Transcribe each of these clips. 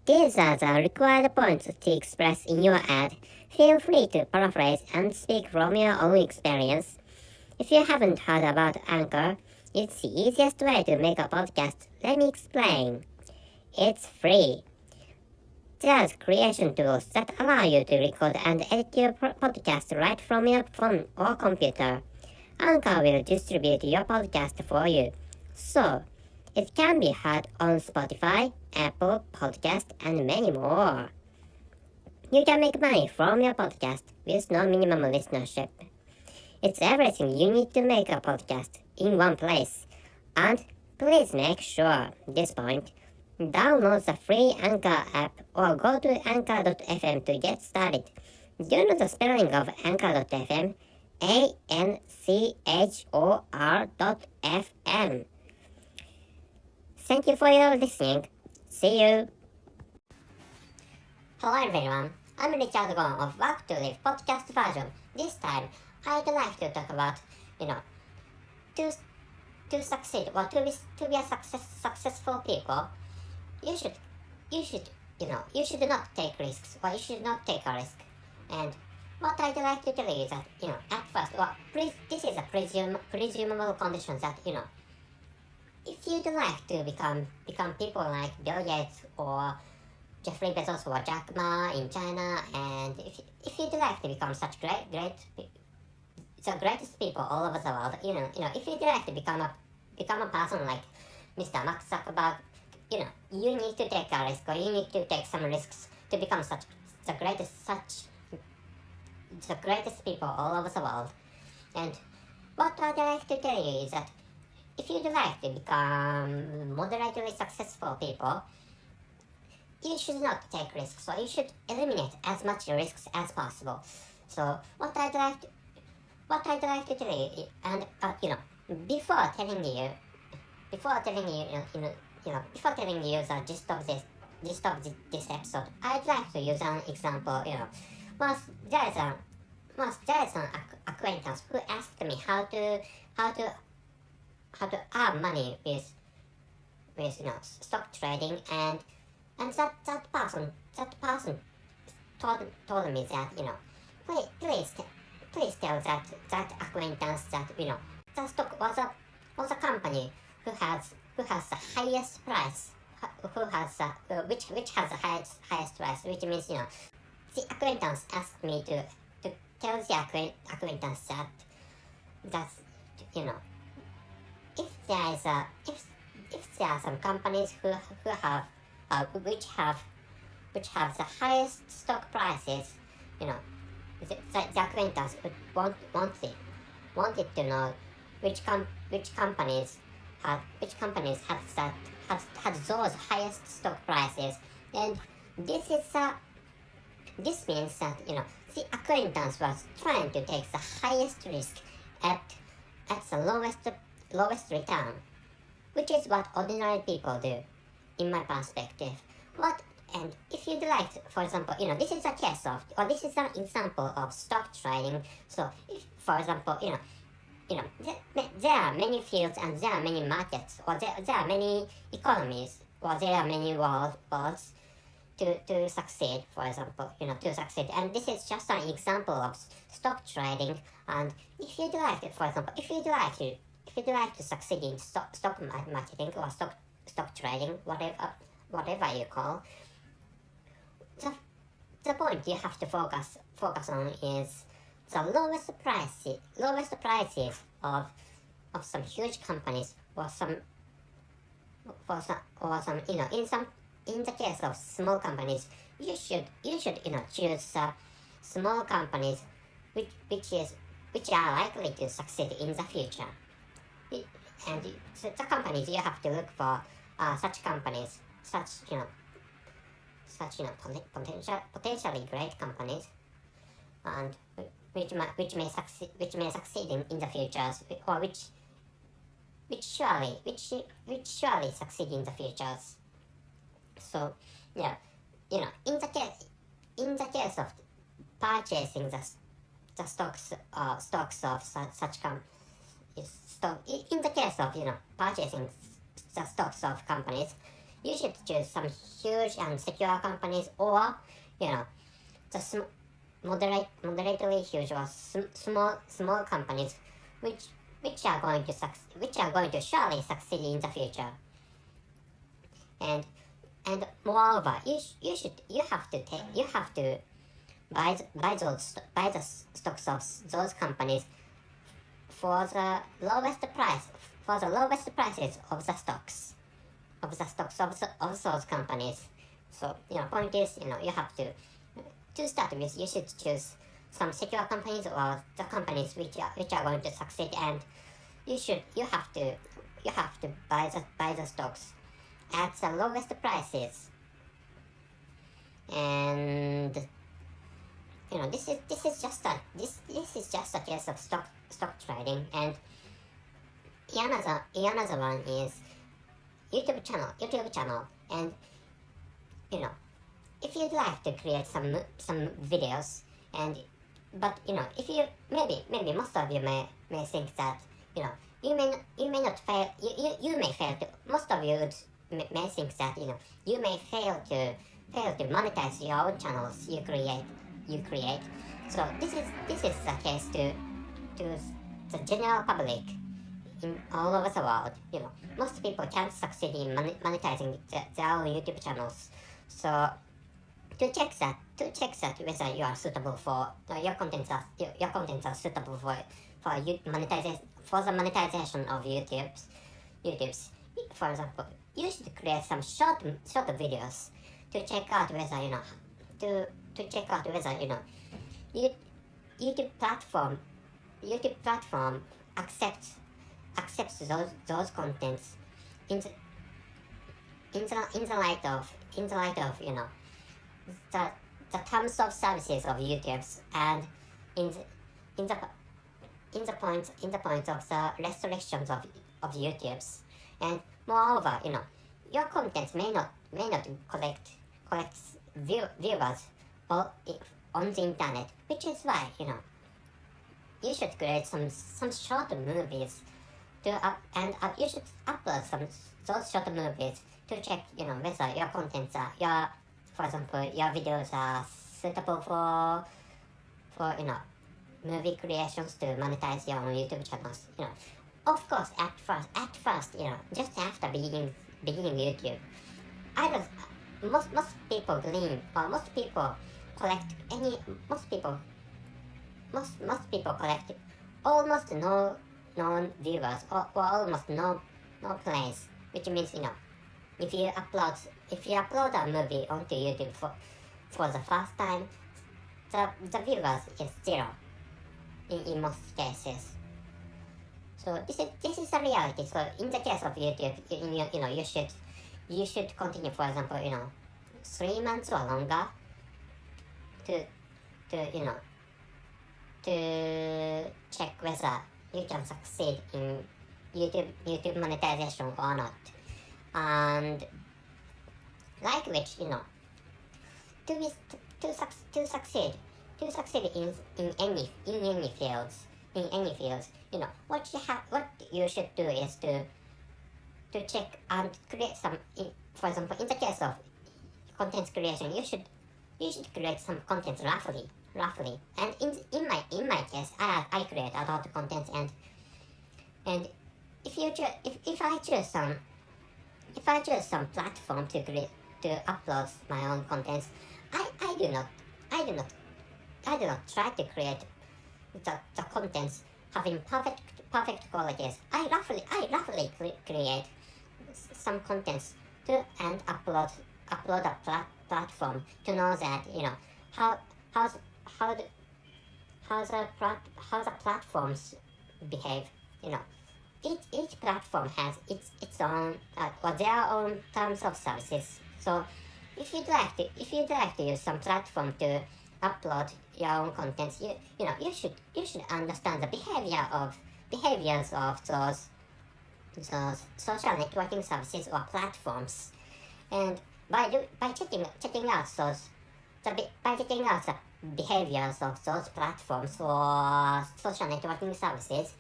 These are the required points to express in your ad. Feel free to paraphrase and speak from your own experience. If you haven't heard about Anchor, it's the easiest way to make a podcast. Let me explain. It's free. There's creation tools that allow you to record and edit your podcast right from your phone or computer. Anchor will distribute your podcast for you. So, it can be heard on Spotify, Apple Podcast, and many more. You can make money from your podcast with no minimum listenership. It's everything you need to make a podcast in one place. And please make sure, this point, download the free Anchor app or go to anchor.fm to get started. Do you know the spelling of anchor.fm? ANCHOR.FM. Thank you for your listening. See you. Hello everyone, I'm Richard Gon of Work to Live podcast version. This time, I'd like to talk about, to succeed or to be a successful people, you should not take risks or you should not take a risk. And what I'd like to tell you is that, at first, this is a presumable condition that, if you'd like to become people like Bill Gates or Jeffrey Bezos or Jack Ma in China, and if you'd like to become such the greatest people all over the world, if you'd like to become a person like Mr. Mark Zuckerberg, you need to take a risk or you need to take some risks to become the greatest people all over the world. And what I'd like to tell you is that if you'd like to become moderately successful people, you should not take risks, so you should eliminate as much risks as possible. So what I'd like to tell you, and before telling you the gist of this episode, I'd like to use an example. Once there is an acquaintance who asked me how to earn money with stock trading, and that person told me that please tell that acquaintance that the stock was a company who has the highest price, which has the highest price, which means the acquaintance asked me to tell the acquaintance that if there are some companies which have the highest stock prices, the acquaintance wanted to know which companies had those highest stock prices. And this means that the acquaintance was trying to take the highest risk at the lowest return, which is what ordinary people do, in my perspective. And if you'd like to, for example, this is a case of, or this is an example of stock trading. So if, for example, there are many fields and there are many markets, or there are many economies, or there are many worlds to succeed, for example, to succeed. And this is just an example of stock trading. And if you'd like to, for example, if you'd like to succeed in stock marketing or stock trading, whatever you call, the point you have to focus on is the lowest prices of some huge companies, or some in the case of small companies, you should choose small companies which are likely to succeed in the future. And the companies you have to look for are such companies, potentially great companies, and which may succeed in the future, or which surely succeed in the futures. So in the case of purchasing the stocks of such companies, in the case of purchasing the stocks of companies, you should choose some huge and secure companies, or the moderately huge or small companies, which are going to which are going to surely succeed in the future. And moreover, you have to buy the stocks of those companies for the lowest prices of the stocks of those companies. So point is, you have to start with, you should choose some secure companies or the companies which are going to succeed, and you have to buy the stocks at the lowest prices. And this is just a case of stock trading. And another one is YouTube channel. And if you'd like to create some videos, but if you maybe most of you may think that you may not fail, you may fail to, most of you may think that you may fail to monetize your own channels you create. So this is the case to the general public in all over the world. Most people can't succeed in monetizing their own YouTube channels. So to check that whether you are suitable for your contents are suitable for the monetization of YouTube's. For example, you should create some short videos to check out whether YouTube platform accepts those contents in the light of the terms of services of YouTube's, and in the point of the restrictions of YouTube's. And moreover, your contents may not collect viewers on the internet, which is why you should create some short movies you should upload those short movies to check whether your contents are for example, your videos are suitable for movie creations to monetize your own YouTube channels. Of course, at first, just after beginning YouTube, most people glean, or most people collect almost no known viewers, or almost no plays, which means if you upload a movie onto YouTube for the first time, the viewers is zero in most cases. So this is a reality. So in the case of YouTube, you should continue, for example, 3 months or longer to check whether you can succeed in YouTube monetization or not. And like which, to succeed in any fields, what you should do is to check and create some. For example, in the case of content creation, you should create some content roughly. And in my case, I create a lot of content, and if I choose some platform to upload my own contents, I do not try to create the contents having perfect qualities. I roughly create some contents and upload a platform to know that how the platforms behave. Each platform has its own or their own terms of services. So if you'd like to use some platform to upload your own contents, you should understand the behaviors of those social networking services or platforms. And by checking out the behaviors of those platforms or social networking services,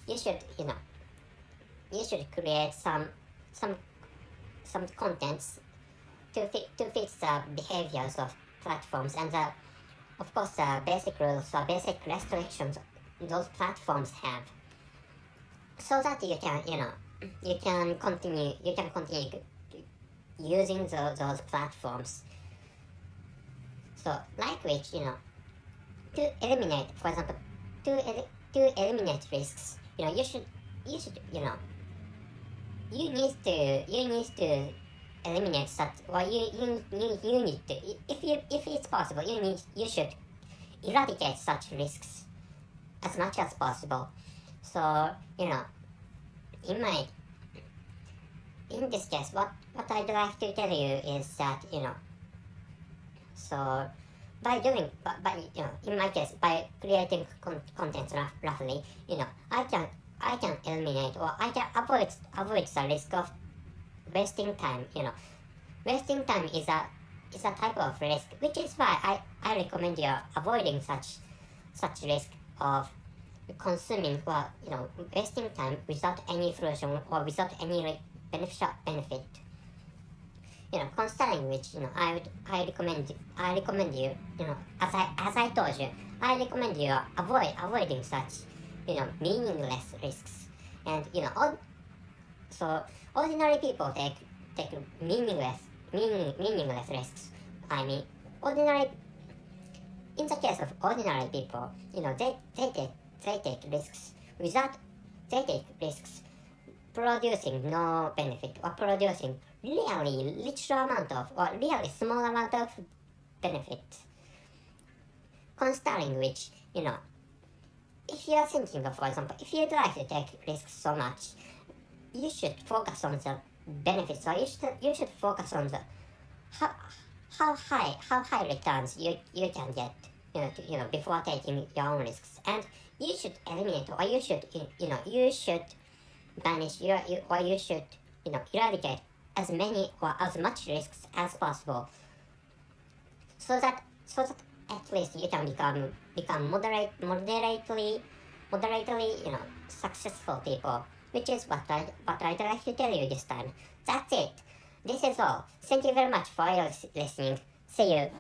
you should create some some contents to fit the behaviors of platforms and of course the basic rules or basic restrictions those platforms have, so that you can continue using those platforms. So like which to eliminate, for example, to eliminate risks, you should you need to eliminate such, or you need to, if it's possible, you should eradicate such risks as much as possible. So in this case, what I'd like to tell you is that so by doing, in my case, by creating contents roughly, I can eliminate, or I can avoid the risk of wasting time. Wasting time is a type of risk, which is why I recommend you avoiding such risk of consuming, or wasting time without any fruition or without any benefit. Considering which, I recommend you, as I told you, I recommend you avoiding such, meaningless risks. And so ordinary people take meaningless risks. I mean, in the case of ordinary people, they take risks producing no benefit, or producing really little amount of, or really small amount of benefit. Considering which, if you are thinking of, for example, if you'd like to take risks so much, you should focus on the benefits, or you should focus on the how high returns you can get, before taking your own risks. And you should eliminate, or you should banish or you should eradicate as many or as much risks as possible, so that at least you can become moderately successful people, which is what I'd like to tell you this time. That's it. This is all. Thank you very much for your listening. See you.